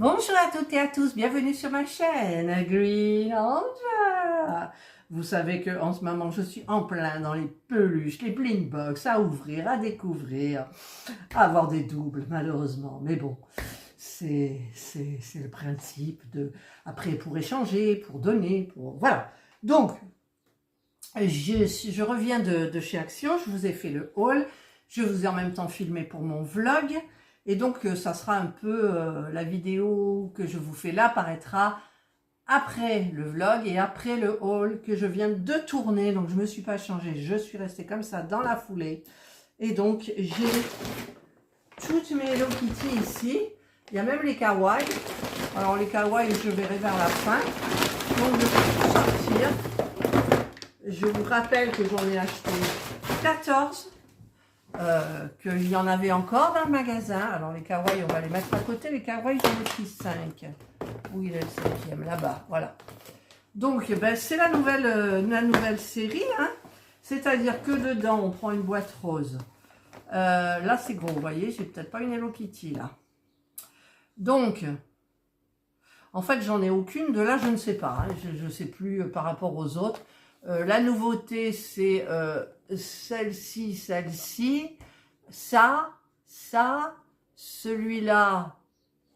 Bonjour à toutes et à tous, bienvenue sur ma chaîne Green Angel. Vous savez que en ce moment je suis en plein dans les peluches, les bling box à ouvrir, à découvrir, à avoir des doubles malheureusement. Mais bon, c'est le principe de après pour échanger, pour donner, pour voilà. Donc je reviens de chez Action, je vous ai fait le haul, je vous ai en même temps filmé pour mon vlog. Et donc, ça sera un peu, la vidéo que je vous fais là paraîtra après le vlog et après le haul que je viens de tourner. Donc, je ne me suis pas changée, je suis restée comme ça dans la foulée. Et donc, j'ai toutes mes Hello Kitty ici. Il y a même les kawaii. Alors, les kawaii, je verrai vers la fin. Donc, je vais tout sortir. Je vous rappelle que j'en ai acheté 14. Qu'il y en avait encore dans le magasin. Alors les kawaii, on va les mettre à côté. Les kawaii, j'en ai pris 5. Où il est le 5e? Là-bas, voilà. Donc, ben, c'est la nouvelle série. Hein. C'est-à-dire que dedans, on prend une boîte rose. Là, c'est gros, vous voyez. J'ai peut-être pas une Hello Kitty, là. Donc, en fait, j'en ai aucune. De là, je ne sais pas. Hein. Je ne sais plus par rapport aux autres. La nouveauté, c'est celle-ci, ça, celui-là,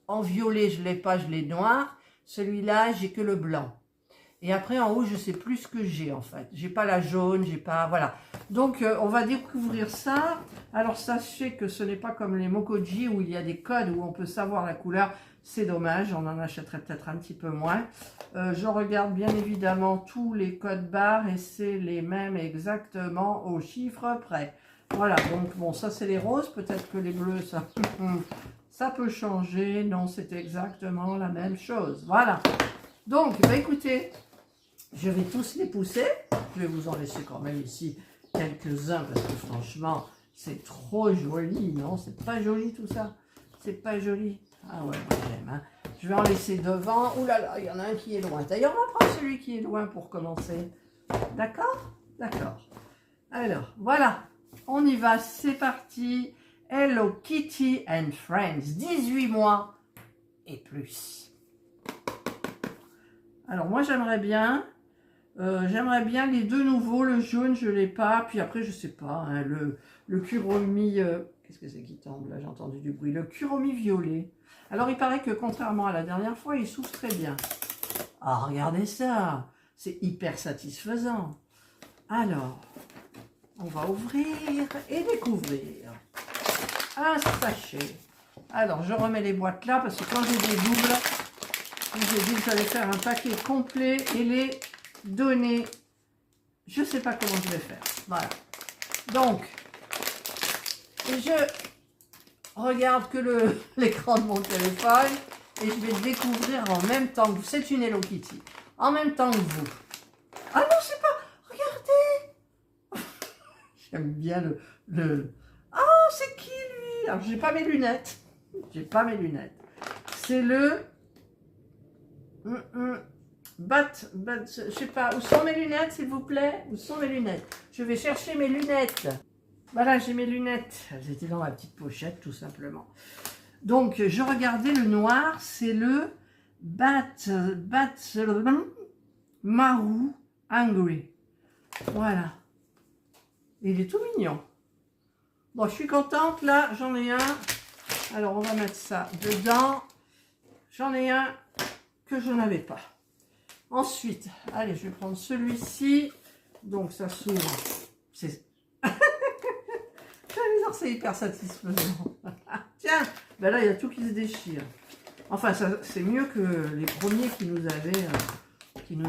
en violet, je ne l'ai pas, je l'ai noir. Celui-là, j'ai que le blanc. Et après, en haut, je ne sais plus ce que j'ai, en fait. J'ai pas la jaune, j'ai pas... Voilà. Donc, on va découvrir ça. Alors, sachez que ce n'est pas comme les Mokoji, où il y a des codes, où on peut savoir la couleur. C'est dommage, on en achèterait peut-être un petit peu moins. Je regarde bien évidemment tous les codes barres et c'est les mêmes exactement au chiffre près. Voilà, donc bon, ça c'est les roses, peut-être que les bleus, ça peut changer. Non, c'est exactement la même chose. Voilà. Donc, bah, écoutez, je vais tous les pousser. Je vais vous en laisser quand même ici quelques-uns parce que franchement, c'est trop joli, non? C'est pas joli tout ça. C'est pas joli. Ah ouais, j'aime. Hein. Je vais en laisser devant. Ouh là là, il y en a un qui est loin. D'ailleurs, on va prendre celui qui est loin pour commencer. D'accord? D'accord. Alors, voilà. On y va. C'est parti. Hello Kitty and Friends. 18 mois et plus. Alors, moi, j'aimerais bien les deux nouveaux. Le jaune, je ne l'ai pas. Puis après, je sais pas. Hein, le Kuromi... Qu'est-ce que c'est qui tombe? Là, j'ai entendu du bruit. Le Kuromi violet. Alors, il paraît que contrairement à la dernière fois, il souffle très bien. Ah, regardez ça. C'est hyper satisfaisant. Alors, on va ouvrir et découvrir un sachet. Alors, je remets les boîtes là parce que quand j'ai des doubles, j'ai dit que j'allais faire un paquet complet et les donner. Je ne sais pas comment je vais faire. Voilà. Donc, je regarde que l'écran de mon téléphone et je vais découvrir en même temps que vous. C'est une Hello Kitty. En même temps que vous. Ah non, c'est pas... Regardez. J'aime bien le... Ah, c'est qui lui? Alors, j'ai pas mes lunettes. J'ai pas mes lunettes. C'est le... je sais pas. Où sont mes lunettes, s'il vous plaît? Où sont mes lunettes? Je vais chercher mes lunettes. Voilà, j'ai mes lunettes. Elles étaient dans ma petite pochette, tout simplement. Donc, je regardais le noir. C'est le Maru Angry. Voilà. Il est tout mignon. Bon, je suis contente. Là, j'en ai un. Alors, on va mettre ça dedans. J'en ai un que je n'avais pas. Ensuite, allez, je vais prendre celui-ci. Donc, ça s'ouvre. C'est hyper satisfaisant. Tiens, ben là, il y a tout qui se déchire. Enfin, c'est mieux que les premiers qui nous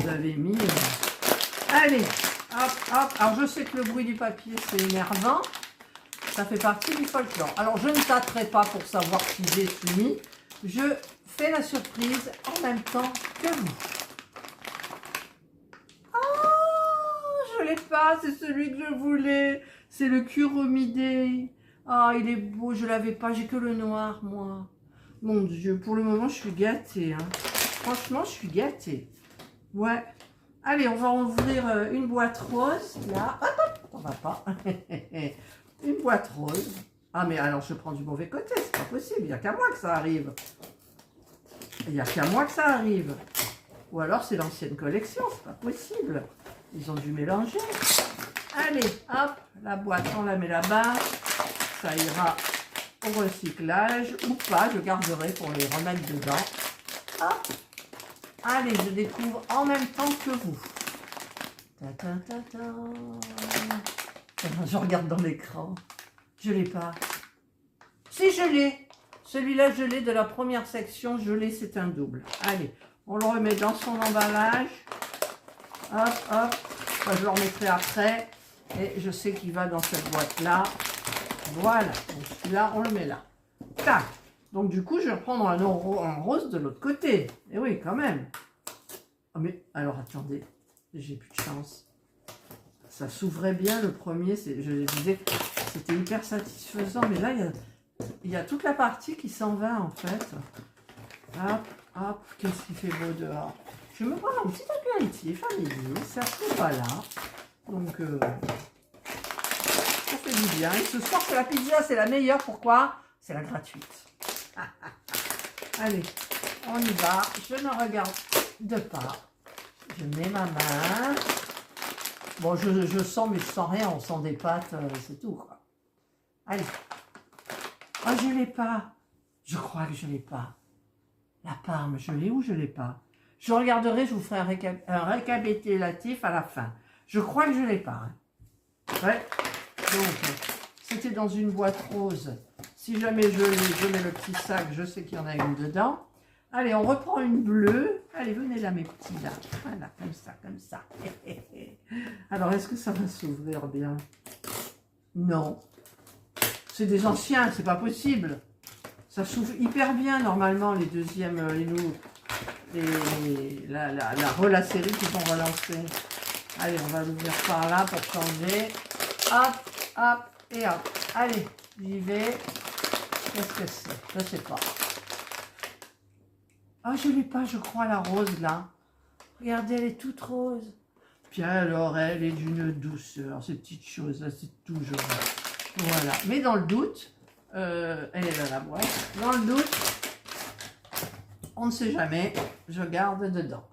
avaient mis. Allez, hop, hop. Alors, je sais que le bruit du papier, c'est énervant. Ça fait partie du folklore. Alors, je ne tâterai pas pour savoir qui j'ai soumis. Je fais la surprise en même temps que vous. Je l'ai pas, c'est celui que je voulais. C'est le Kuromide. Ah, il est beau, je l'avais pas, j'ai que le noir, moi. Mon Dieu, pour le moment, je suis gâtée. Hein. Franchement, je suis gâtée. Ouais. Allez, on va ouvrir une boîte rose. Là, hop, hop, on va pas. Une boîte rose. Ah, mais alors, je prends du mauvais côté, c'est pas possible. Il n'y a qu'à moi que ça arrive. Il n'y a qu'à moi que ça arrive. Ou alors c'est l'ancienne collection, c'est pas possible. Ils ont dû mélanger. Allez, hop, la boîte, on la met là-bas. Ça ira au recyclage. Ou pas, je garderai pour les remettre dedans. Hop. Allez, je découvre en même temps que vous. Ta, ta, ta, ta. Je regarde dans l'écran. Je l'ai pas. Si, je l'ai. Celui-là, je l'ai de la première section. Je l'ai, c'est un double. Allez, on le remet dans son emballage. Hop, hop. Enfin, je le remettrai après. Et je sais qu'il va dans cette boîte-là. Voilà. Donc celui-là, on le met là. Tac. Donc du coup, je vais prendre un rose de l'autre côté. Et oui, quand même. Oh, mais alors, attendez. J'ai plus de chance. Ça s'ouvrait bien le premier. Je disais que c'était hyper satisfaisant. Mais là, il y a toute la partie qui s'en va, en fait. Hop, hop. Qu'est-ce qu'il fait beau dehors. Je me prends un petit apéritif à midi. Ça se pas là. Donc, ça fait du bien. Et ce soir, c'est la pizza, c'est la meilleure. Pourquoi? C'est la gratuite. Allez, on y va. Je ne regarde pas. Je mets ma main. Bon, je sens, mais je sens rien. On sent des pâtes, c'est tout, quoi. Allez. Oh, je l'ai pas. Je crois que je l'ai pas. La Parme, je l'ai ou je l'ai pas? Je regarderai, je vous ferai un récapitulatif à la fin. Je crois que je l'ai pas. Hein. Ouais. Donc, c'était dans une boîte rose. Si jamais je mets le petit sac, je sais qu'il y en a une dedans. Allez, on reprend une bleue. Allez, venez là, mes petits, là. Voilà, comme ça, comme ça. Alors, est-ce que ça va s'ouvrir bien? Non. C'est des anciens, c'est pas possible. Ça s'ouvre hyper bien, normalement, les deuxièmes, la série qui sont relancées. Allez, on va l'ouvrir par là pour changer. Hop, hop, et hop. Allez, j'y vais. Qu'est-ce que c'est? Je sais pas. Ah, je l'ai pas, je crois, la rose, là. Regardez, elle est toute rose. Puis alors, elle est d'une douceur. Ces petites choses-là, c'est tout jaune. Voilà. Mais dans le doute, elle est dans la boîte. Dans le doute, on ne sait jamais. Je garde dedans.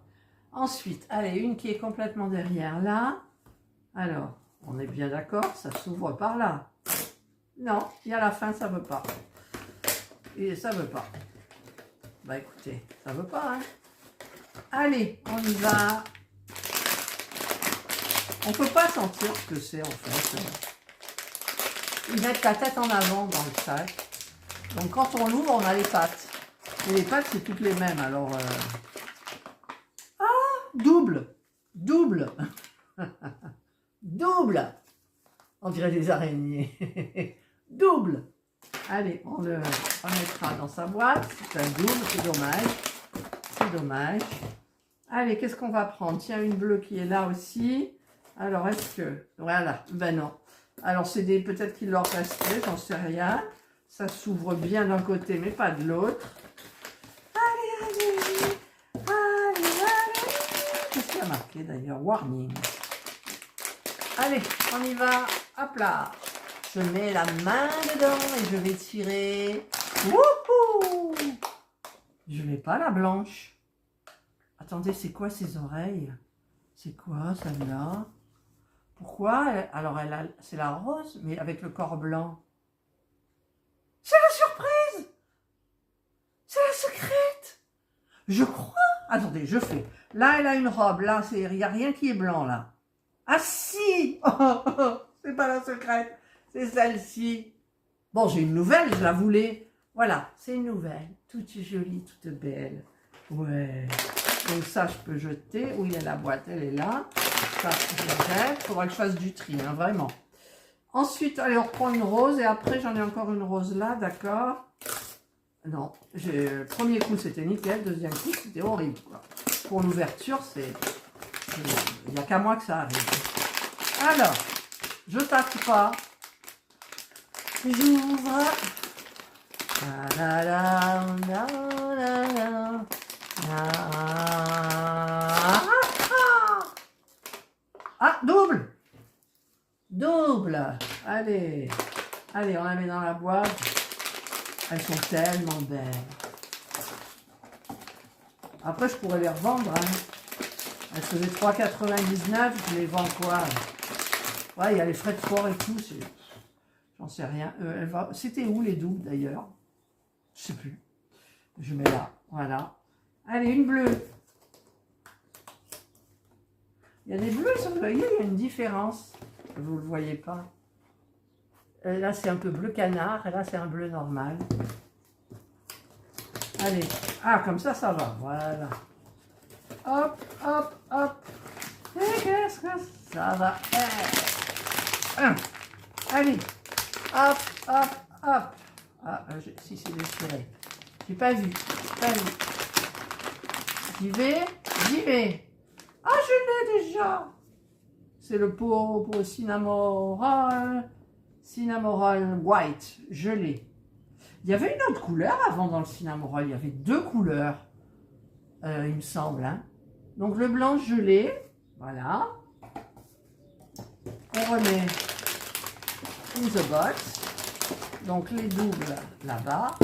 Ensuite, allez, une qui est complètement derrière, là. Alors, on est bien d'accord, ça s'ouvre par là. Non, il y a la fin, ça veut pas. Et ça veut pas. Bah écoutez, ça veut pas, hein. Allez, on y va. On peut pas sentir ce que c'est, en fait. Ils mettent la tête en avant dans le sac. Donc quand on l'ouvre, on a les pattes. Et les pattes, c'est toutes les mêmes, alors... Ah, double. Double. Double. On dirait des araignées. Double. Allez, on le remettra dans sa boîte. C'est un double, c'est dommage. C'est dommage. Allez, qu'est-ce qu'on va prendre? Tiens, une bleue qui est là aussi. Alors, est-ce que... Voilà, ben non. Alors, c'est des... Peut-être qu'il leur resterait, j'en sais rien. Ça s'ouvre bien d'un côté, mais pas de l'autre. Allez, allez. Allez, allez. Qu'est-ce qu'il y a marqué d'ailleurs? Warning. Allez, on y va. Hop là. Je mets la main dedans et je vais tirer. Wouhou! Je mets pas la blanche. Attendez, c'est quoi ces oreilles? C'est quoi celle-là? Pourquoi? Alors, c'est la rose, mais avec le corps blanc. C'est la surprise! C'est la secrète! Je crois. Attendez, je fais. Là, elle a une robe. Là, il n'y a rien qui est blanc, là. Ah si! C'est pas la secrète. C'est celle-ci. Bon, j'ai une nouvelle, je la voulais. Voilà, c'est une nouvelle. Toute jolie, toute belle. Ouais. Donc ça, je peux jeter. Oui, il y a la boîte, elle est là. Ça, je jette. Il faudra que je fasse du tri, hein, vraiment. Ensuite, allez, on reprend une rose. Et après, j'en ai encore une rose là, d'accord? Non, premier coup, c'était nickel. Deuxième coup, c'était horrible, quoi. Pour l'ouverture, c'est... Il n'y a qu'à moi que ça arrive. Alors, je tape pas. J'ouvre. Ah, double. Double. Allez. Allez, on la met dans la boîte. Elles sont tellement belles. Après, je pourrais les revendre. Hein. Elles faisaient 3,99. Je les vends quoi? Ouais, il y a les frais de port et tout. J'en sais rien. C'était où les doubles d'ailleurs? Je sais plus. Je mets là. Voilà. Allez, une bleue. Il y a des bleus sur le voyez, il y a une différence. Vous ne le voyez pas. Là, c'est un peu bleu canard. Et là, c'est un bleu normal. Allez. Ah, comme ça va. Voilà. Hop, hop, hop. Et qu'est-ce que ça va faire? Allez. Hop, hop, hop. Ah, si c'est déchiré. J'ai pas vu. Pas vu. J'y vais. Ah, je l'ai déjà. C'est le pot pour Cinnamoroll White. Je l'ai. Il y avait une autre couleur avant dans le Cinnamoroll. Il y avait 2 couleurs, il me semble. Hein. Donc le blanc, je l'ai. Voilà. On remet in the box. Donc les doubles là-bas.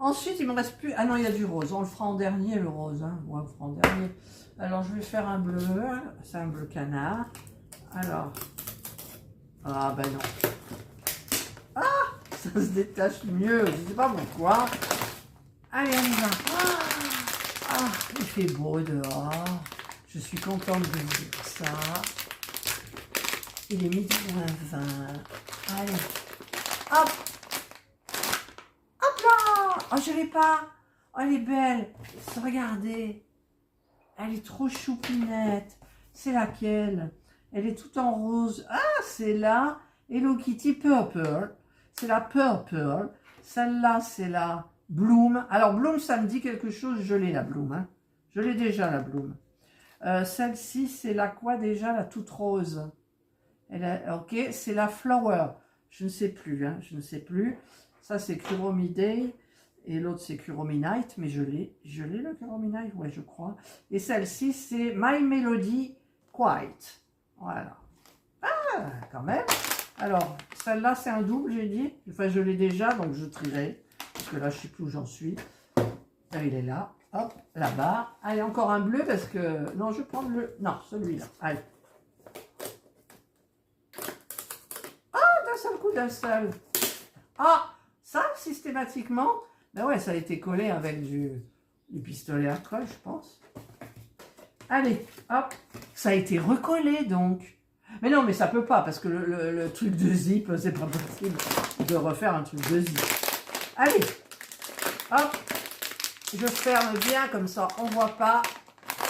Ensuite, il me reste plus... Ah non, il y a du rose. On le fera en dernier, le rose. Hein. Ouais, on le fera en dernier. Alors, je vais faire un bleu. C'est un bleu canard. Alors. Ah, ben non. Ah, ça se détache mieux. Je ne sais pas pourquoi. Allez, on y va. Ah, il fait beau dehors. Je suis contente de vous dire ça. Il est midi moins 20. Allez. Hop. Oh, je l'ai pas. Oh, elle est belle. Regardez. Elle est trop choupinette. C'est laquelle? Elle est toute en rose. Ah, c'est la Hello Kitty Purple. C'est la Purple. Celle-là, c'est la Bloom. Alors, Bloom, ça me dit quelque chose. Je l'ai, la Bloom. Hein. Je l'ai déjà, la Bloom. Celle-ci, c'est la quoi déjà? La toute rose. Ok, c'est la Flower. Je ne sais plus. Hein, je ne sais plus. Ça, c'est Kuromi Day. Et l'autre, c'est Kuromi Night, mais je l'ai le Kuromi Night, ouais, je crois. Et celle-ci, c'est My Melody Quiet. Voilà. Ah, quand même. Alors, celle-là, c'est un double, j'ai dit. Enfin, je l'ai déjà, donc je trierai. Parce que là, je ne sais plus où j'en suis. Là, il est là. Hop, là-bas. Allez, encore un bleu, parce que... Non, je prends le... Non, celui-là. Allez. Ah, d'un seul coup, d'un seul. Ah, ça, systématiquement... Ben ouais, ça a été collé avec du pistolet à colle, je pense. Allez, hop. Ça a été recollé, donc. Mais non, mais ça peut pas, parce que le truc de zip, c'est pas possible de refaire un truc de zip. Allez, hop. Je ferme bien, comme ça, on voit pas.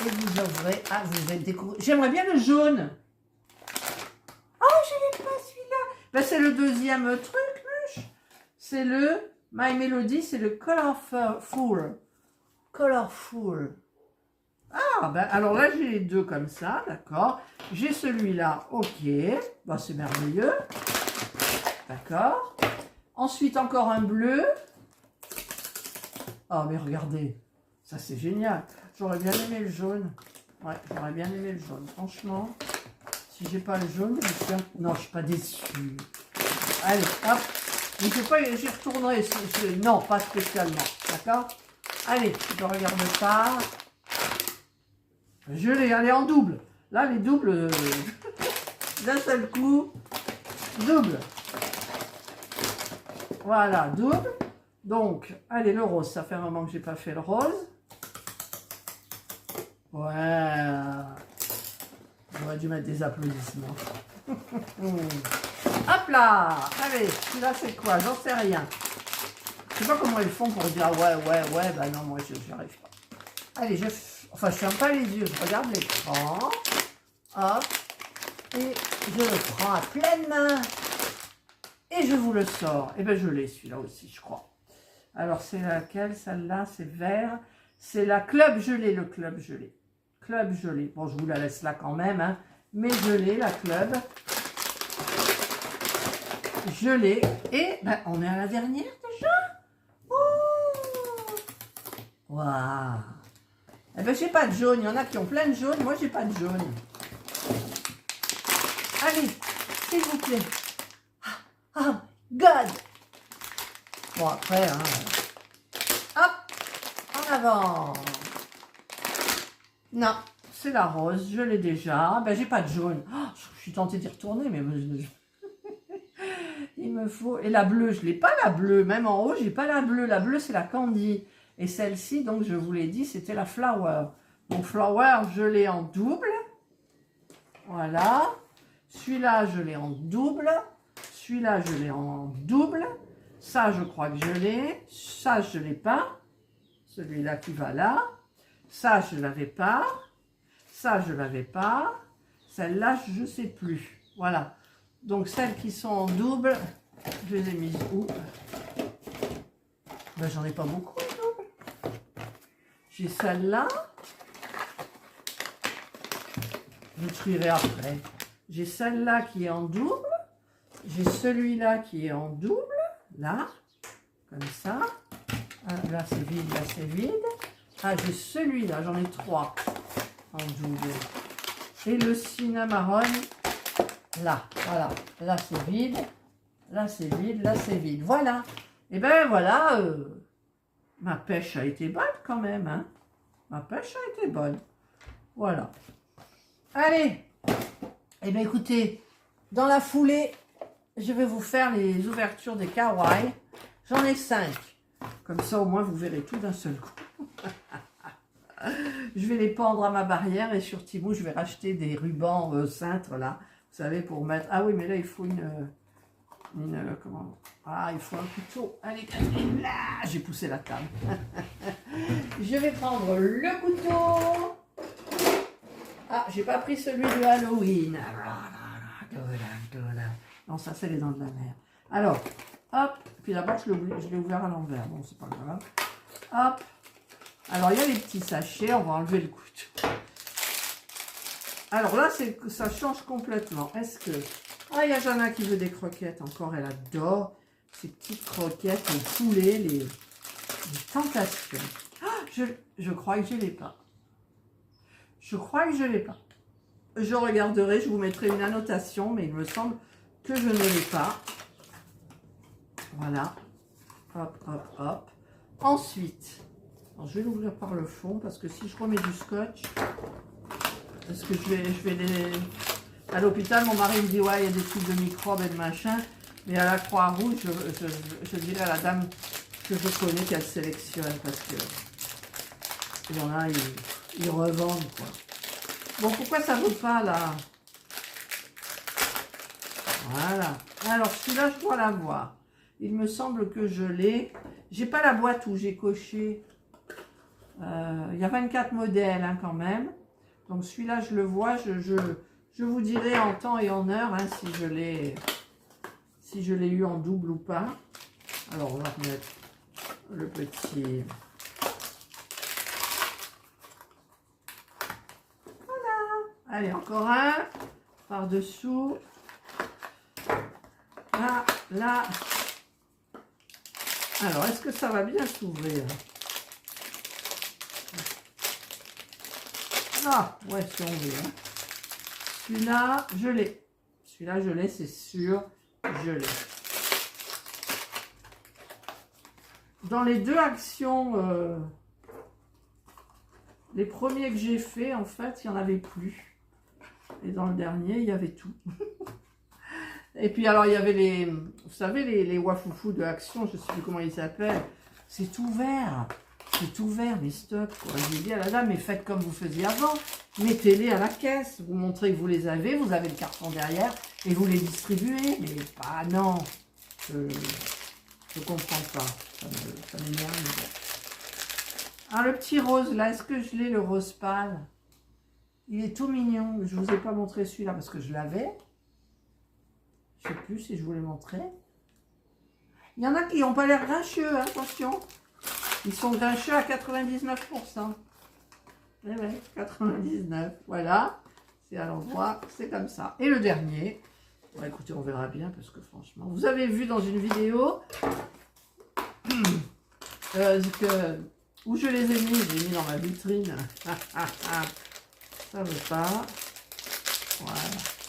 Et vous ouvrez. Ah, vous êtes découvert. J'aimerais bien le jaune. Oh, je n'ai pas celui-là. Ben, c'est le deuxième truc, Luche. C'est le... My Melody, c'est le Colorful. Colorful. Ah, ben alors là, j'ai les deux comme ça, d'accord. J'ai celui-là, ok. Ben, c'est merveilleux. D'accord. Ensuite, encore un bleu. Oh, mais regardez. Ça, c'est génial. J'aurais bien aimé le jaune. Ouais, j'aurais bien aimé le jaune. Franchement, si j'ai pas le jaune, je suis... Non, je suis pas déçue. Allez, hop. Je ne sais pas, j'y retournerai. Non, pas spécialement. D'accord? Allez, je ne regarde pas. Je l'ai, elle est en double. Là, les doubles, d'un seul coup, double. Voilà, double. Donc, allez, le rose, ça fait un moment que je n'ai pas fait le rose. Ouais. J'aurais dû mettre des applaudissements. Hop là! Allez, celui-là c'est quoi? J'en sais rien. Je sais pas comment ils font pour dire ouais, bah non, moi j'y arrive pas. Allez, enfin je ferme pas les yeux, je regarde l'écran. Hop. Et je le prends à pleine main. Et je vous le sors. Et ben je l'ai celui-là aussi, je crois. Alors c'est laquelle? Celle-là, c'est vert. C'est la Club Gelée, le Club Gelé. Club Gelé. Bon, je vous la laisse là quand même, hein. Mais je l'ai, la Club. Je l'ai. Et ben, on est à la dernière déjà. Oh, waouh. Eh ben, j'ai pas de jaune. Il y en a qui ont plein de jaune. Moi, j'ai pas de jaune. Allez, s'il vous plaît. Oh, God. Bon, après, hein. Hop, en avant. Non, c'est la rose, je l'ai déjà. Ben, j'ai pas de jaune. Oh, je suis tentée d'y retourner, mais il me faut... Et la bleue, je l'ai pas la bleue. Même en haut, j'ai pas la bleue. La bleue, c'est la Candy. Et celle-ci, donc, je vous l'ai dit, c'était la Flower. Donc, Flower, je l'ai en double. Voilà. Celui-là, je l'ai en double. Celui-là, je l'ai en double. Ça, je crois que je l'ai. Ça, je ne l'ai pas. Celui-là qui va là. Ça, je ne l'avais pas. Ça, je ne l'avais pas. Celle-là, je ne sais plus. Voilà. Donc, celles qui sont en double, je les ai mises où? Ben, j'en ai pas beaucoup en double. J'ai celle-là. Je trierai après. J'ai celle-là qui est en double. J'ai celui-là qui est en double. Là. Comme ça. Ah, là, c'est vide. Là, c'est vide. Ah, j'ai celui-là. J'en ai 3 en double. Et le cinnamon. Là. Voilà. Là, c'est vide. Là, c'est vide. Là, c'est vide. Voilà. Et ben voilà. Ma pêche a été bonne quand même. Hein. Ma pêche a été bonne. Voilà. Allez. Eh bien, écoutez, dans la foulée, je vais vous faire les ouvertures des kawaii. J'en ai 5. Comme ça, au moins, vous verrez tout d'un seul coup. Je vais les pendre à ma barrière et sur Temu, je vais racheter des rubans cintres, là. Vous savez, pour mettre... Ah oui, mais là, il faut comment... Ah, il faut un couteau. Allez, là, j'ai poussé la table. Je vais prendre le couteau. Ah, j'ai pas pris celui de Halloween. Non, ça, c'est les dents de la mer. Alors, hop. Puis d'abord, je l'ai ouvert à l'envers. Bon, c'est pas grave. Hop. Alors, il y a les petits sachets. On va enlever le couteau. Alors là, ça change complètement. Est-ce que... Ah, il y a Jana qui veut des croquettes. Encore, elle adore ces petites croquettes, les poulets, les tentations. Ah, je crois que je ne l'ai pas. Je crois que je ne l'ai pas. Je regarderai, je vous mettrai une annotation, mais il me semble que je ne l'ai pas. Voilà. Hop, hop, hop. Ensuite, alors je vais l'ouvrir par le fond, parce que si je remets du scotch, parce que je vais les... À l'hôpital, mon mari me dit, ouais, il y a des trucs de microbes et de machin, mais à la Croix-Rouge, je dirais à la dame que je connais qu'elle sélectionne, parce que il y en a, ils revendent, quoi. Bon, pourquoi ça ne vaut pas, là? Voilà. Alors, celui-là, je dois l'avoir. Il me semble que je l'ai. J'ai pas la boîte où j'ai coché. Il y a 24 modèles, hein, quand même. Donc, celui-là, je le vois. Je vous dirai en temps et en heure, hein, si je l'ai eu en double ou pas. Alors, on va remettre le petit... Allez, encore un par-dessous. Là, là. Alors, est-ce que ça va bien s'ouvrir? Ah, ouais, si on veut. Hein. Celui-là, je l'ai. Celui-là, je l'ai, c'est sûr. Je l'ai. Dans les deux actions, les premiers que j'ai fait, en fait, il n'y en avait plus. Et dans le dernier, il y avait tout. Et puis, alors, il y avait les... Vous savez, les wafoufou de Action, je ne sais plus comment ils s'appellent. C'est ouvert. C'est ouvert, les stocks. J'ai dit à la dame, mais faites comme vous faisiez avant. Mettez-les à la caisse. Vous montrez que vous les avez. Vous avez le carton derrière. Et vous les distribuez. Mais pas, non. Je comprends pas. Ça m'énerve. Alors, le petit rose, là, est-ce que je l'ai, le rose pâle? Il est tout mignon. Je ne vous ai pas montré celui-là parce que je l'avais. Je ne sais plus si je vous l'ai montré. Il y en a qui n'ont pas l'air grincheux, hein, attention. Ils sont grincheux à 99%. Eh ouais, 99. Voilà. C'est à l'endroit, c'est comme ça. Et le dernier. Bon, écoutez, on verra bien parce que franchement... Vous avez vu dans une vidéo où je les ai mis. J'ai mis dans ma vitrine. Ça veut pas. Voilà.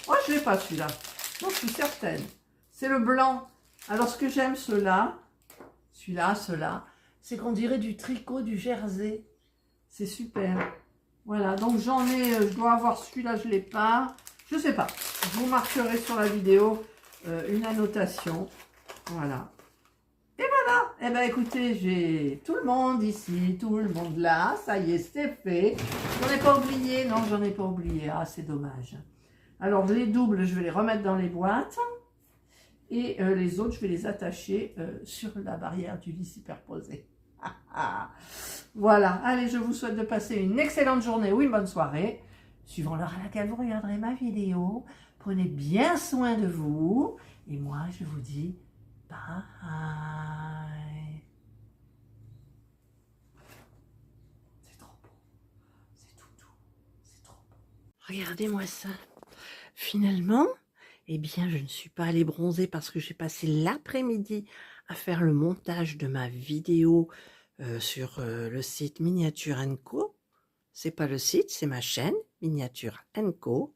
Oh, je l'ai pas celui-là. Non, je suis certaine. C'est le blanc. Alors, ce que j'aime, celui-là, c'est qu'on dirait du tricot du jersey. C'est super. Voilà, donc j'en ai, je dois avoir celui-là, je l'ai pas. Je sais pas. Je vous marquerai sur la vidéo une annotation. Voilà. Et voilà. Eh ben écoutez, j'ai tout le monde ici, tout le monde là. Ça y est, c'est fait. J'en ai pas oublié. Non, j'en ai pas oublié. Ah, c'est dommage. Alors les doubles, je vais les remettre dans les boîtes. Et les autres, je vais les attacher sur la barrière du lit superposé. Voilà, allez, je vous souhaite de passer une excellente journée ou une bonne soirée, suivant l'heure à laquelle vous regarderez ma vidéo. Prenez bien soin de vous, et moi, je vous dis bye. C'est trop beau, c'est tout doux, c'est trop beau. Regardez-moi ça. Finalement, eh bien, je ne suis pas allée bronzer parce que j'ai passé l'après-midi à faire le montage de ma vidéo sur le site Miniature & Co. C'est pas le site, c'est ma chaîne Miniature & Co.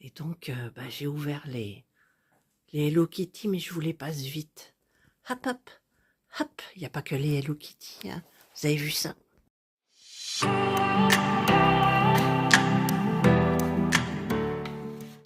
Et donc, j'ai ouvert les Hello Kitty, mais je vous les passe vite. Hop, hop, hop. Il n'y a pas que les Hello Kitty, hein. Vous avez vu ça?